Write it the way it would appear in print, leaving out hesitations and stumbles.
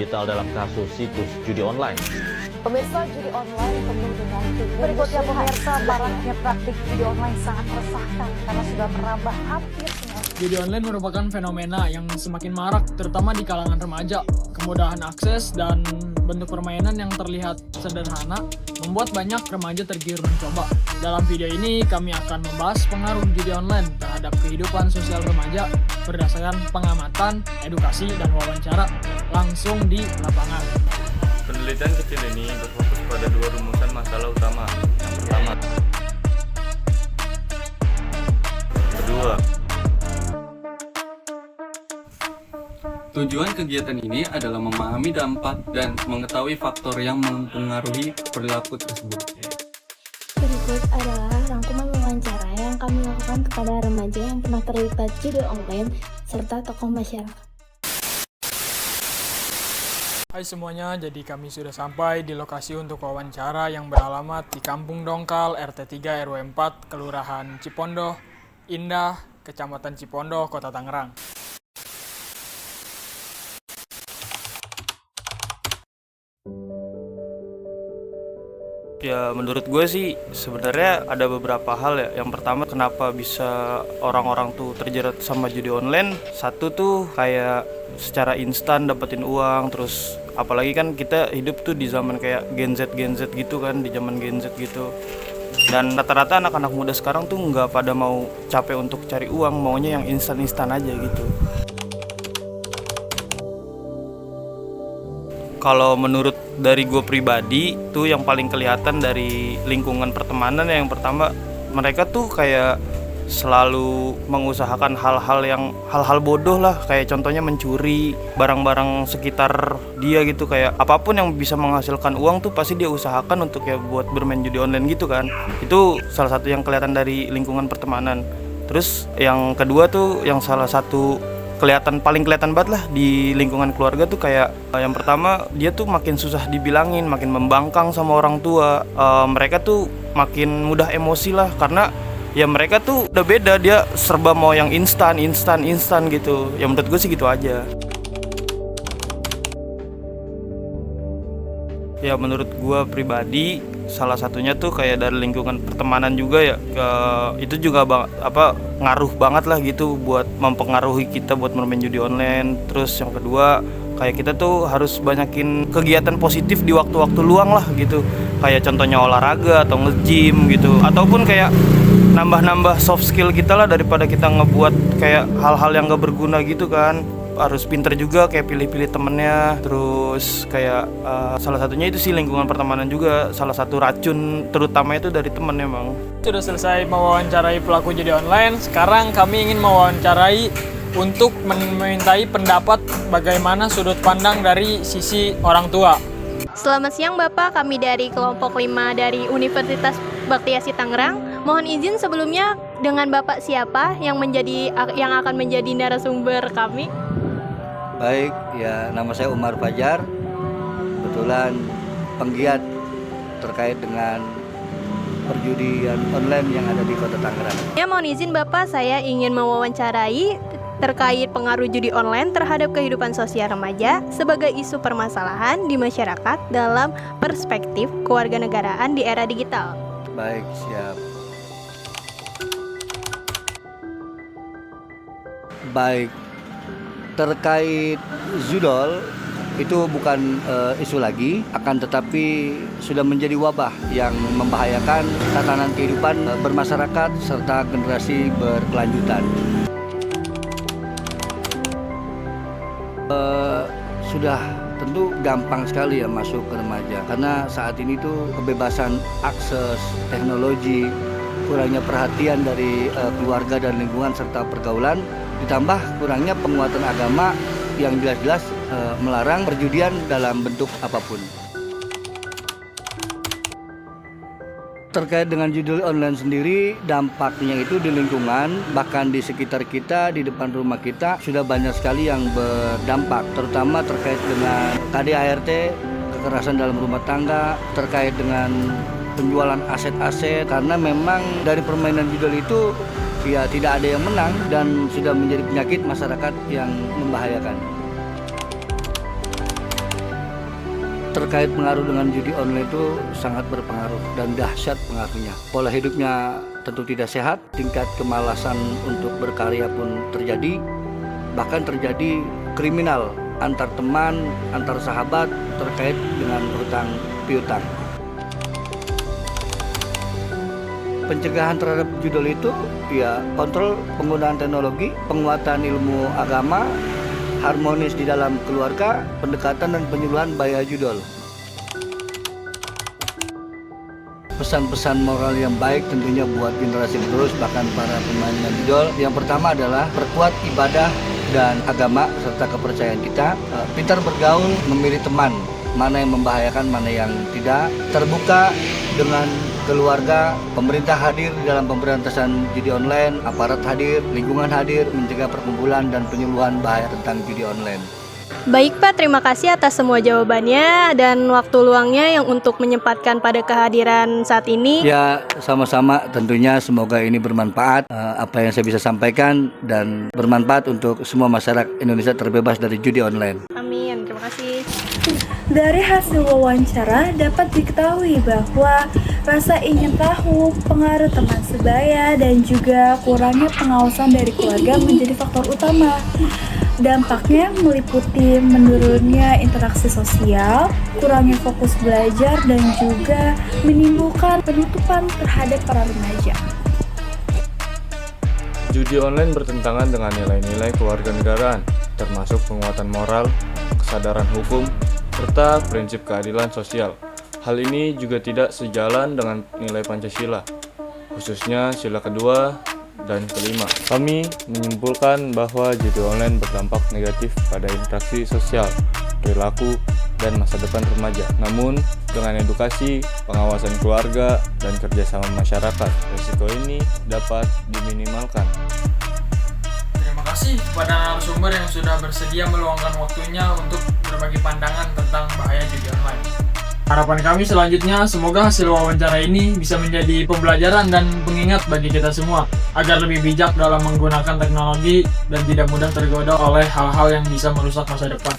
digital dalam kasus situs judi online. Pemirsa, judi online penuh dengan berikutnya pemirsa, maraknya praktik judi online sangat meresahkan karena sudah merambah hampir semua. Judi online merupakan fenomena yang semakin marak, terutama di kalangan remaja. Kemudahan akses dan bentuk permainan yang terlihat sederhana membuat banyak remaja tergiur mencoba. Dalam video ini kami akan membahas pengaruh judi online terhadap kehidupan sosial remaja berdasarkan pengamatan, edukasi, dan wawancara langsung di lapangan. Penelitian kecil ini berfokus pada dua rumusan masalah utama. Yang pertama, kedua. Tujuan kegiatan ini adalah memahami dampak dan mengetahui faktor yang mempengaruhi perilaku tersebut. Berikut adalah rangkuman wawancara yang kami lakukan kepada remaja yang pernah terlibat judi online serta tokoh masyarakat. Hai semuanya, jadi kami sudah sampai di lokasi untuk wawancara yang beralamat di Kampung Dongkal, RT 3 RW 4, Kelurahan Cipondoh, Indah, Kecamatan Cipondoh, Kota Tangerang. Ya menurut gue sih sebenarnya ada beberapa hal ya. Yang pertama, kenapa bisa orang-orang tuh terjerat sama judi online. Satu tuh kayak secara instan dapetin uang. Terus apalagi kan kita hidup tuh di zaman kayak Gen Z gitu kan, di zaman Gen Z gitu. Dan rata-rata anak-anak muda sekarang tuh nggak pada mau capek untuk cari uang, maunya yang instan-instan aja gitu. Kalau menurut dari gue pribadi tuh yang paling kelihatan dari lingkungan pertemanan yang pertama, mereka tuh kayak selalu mengusahakan hal-hal bodoh lah, kayak contohnya mencuri barang-barang sekitar dia gitu, kayak apapun yang bisa menghasilkan uang tuh pasti dia usahakan untuk ya buat bermain judi online gitu kan. Itu salah satu yang kelihatan dari lingkungan pertemanan. Terus yang kedua tuh yang salah satu paling kelihatan banget lah di lingkungan keluarga tuh kayak yang pertama, dia tuh makin susah dibilangin, makin membangkang sama orang tua. Mereka tuh makin mudah emosi lah karena ya mereka tuh udah beda, dia serba mau yang instan gitu. Ya menurut gue sih gitu aja. Ya menurut gue pribadi salah satunya tuh kayak dari lingkungan pertemanan juga ya, itu juga ngaruh banget lah gitu buat mempengaruhi kita buat bermain judi online. Terus yang kedua, kayak kita tuh harus banyakin kegiatan positif di waktu-waktu luang lah gitu, kayak contohnya olahraga atau nge-gym gitu, ataupun kayak nambah soft skill kita lah daripada kita ngebuat kayak hal-hal yang gak berguna gitu kan. Harus pinter juga kayak pilih-pilih temennya. Terus kayak salah satunya itu sih lingkungan pertemanan juga salah satu racun, terutama itu dari temen emang. Sudah selesai mewawancarai pelaku judi online, sekarang kami ingin mewawancarai untuk memintai pendapat bagaimana sudut pandang dari sisi orang tua. Selamat siang Bapak, kami dari kelompok 5 dari Universitas Baktiasi Tangerang. Mohon izin sebelumnya, dengan Bapak siapa yang akan menjadi narasumber kami? Baik, ya nama saya Umar Fajar. Kebetulan penggiat terkait dengan perjudian online yang ada di Kota Tangerang. Ya, mohon izin Bapak, saya ingin mewawancarai terkait pengaruh judi online terhadap kehidupan sosial remaja sebagai isu permasalahan di masyarakat dalam perspektif kewarganegaraan di era digital. Baik, siap. Baik, terkait judol itu bukan isu lagi, akan tetapi sudah menjadi wabah yang membahayakan tatanan kehidupan bermasyarakat serta generasi berkelanjutan. Sudah tentu gampang sekali ya masuk ke remaja, karena saat ini tuh kebebasan akses teknologi, kurangnya perhatian dari keluarga dan lingkungan serta pergaulan, ditambah kurangnya penguatan agama yang jelas-jelas melarang perjudian dalam bentuk apapun. Terkait dengan judi online sendiri, dampaknya itu di lingkungan, bahkan di sekitar kita, di depan rumah kita sudah banyak sekali yang berdampak, terutama terkait dengan KDART, kekerasan dalam rumah tangga, terkait dengan penjualan aset-aset, karena memang dari permainan judi itu ya tidak ada yang menang dan sudah menjadi penyakit masyarakat yang membahayakan. terkait pengaruh dengan judi online itu sangat berpengaruh dan dahsyat pengaruhnya. Pola hidupnya tentu tidak sehat, tingkat kemalasan untuk berkarya pun terjadi, bahkan terjadi kriminal antar teman, antar sahabat terkait dengan hutang piutang. Pencegahan terhadap judul itu ya kontrol penggunaan teknologi, penguatan ilmu agama, harmonis di dalam keluarga, pendekatan dan penyuluhan bahaya judul. Pesan-pesan moral yang baik tentunya buat generasi penerus bahkan para pemain judul. Yang pertama adalah perkuat ibadah dan agama serta kepercayaan kita, pintar bergaul, memilih teman, mana yang membahayakan, mana yang tidak, terbuka dengan keluarga, pemerintah hadir di dalam pemberantasan judi online, aparat hadir, lingkungan hadir, mencegah perkumpulan dan penyuluhan bahaya tentang judi online. Baik Pak, terima kasih atas semua jawabannya dan waktu luangnya yang untuk menyempatkan pada kehadiran saat ini. Ya, sama-sama tentunya semoga ini bermanfaat, apa yang saya bisa sampaikan dan bermanfaat untuk semua masyarakat Indonesia terbebas dari judi online. Amin, terima kasih. Dari hasil wawancara dapat diketahui bahwa rasa ingin tahu, pengaruh teman sebaya, dan juga kurangnya pengawasan dari keluarga menjadi faktor utama. Dampaknya meliputi menurunnya interaksi sosial, kurangnya fokus belajar, dan juga menimbulkan penutupan terhadap para remaja. Judi online bertentangan dengan nilai-nilai kewarganegaraan, termasuk penguatan moral, kesadaran hukum, serta prinsip keadilan sosial. Hal ini juga tidak sejalan dengan nilai Pancasila, khususnya sila kedua dan kelima. Kami menyimpulkan bahwa judi online berdampak negatif pada interaksi sosial, perilaku, dan masa depan remaja. Namun, dengan edukasi, pengawasan keluarga, dan kerjasama masyarakat, risiko ini dapat diminimalkan. Terima kasih kepada narasumber yang sudah bersedia meluangkan waktunya untuk berbagi pandangan tentang bahaya judi online. Harapan kami selanjutnya semoga hasil wawancara ini bisa menjadi pembelajaran dan pengingat bagi kita semua agar lebih bijak dalam menggunakan teknologi dan tidak mudah tergoda oleh hal-hal yang bisa merusak masa depan.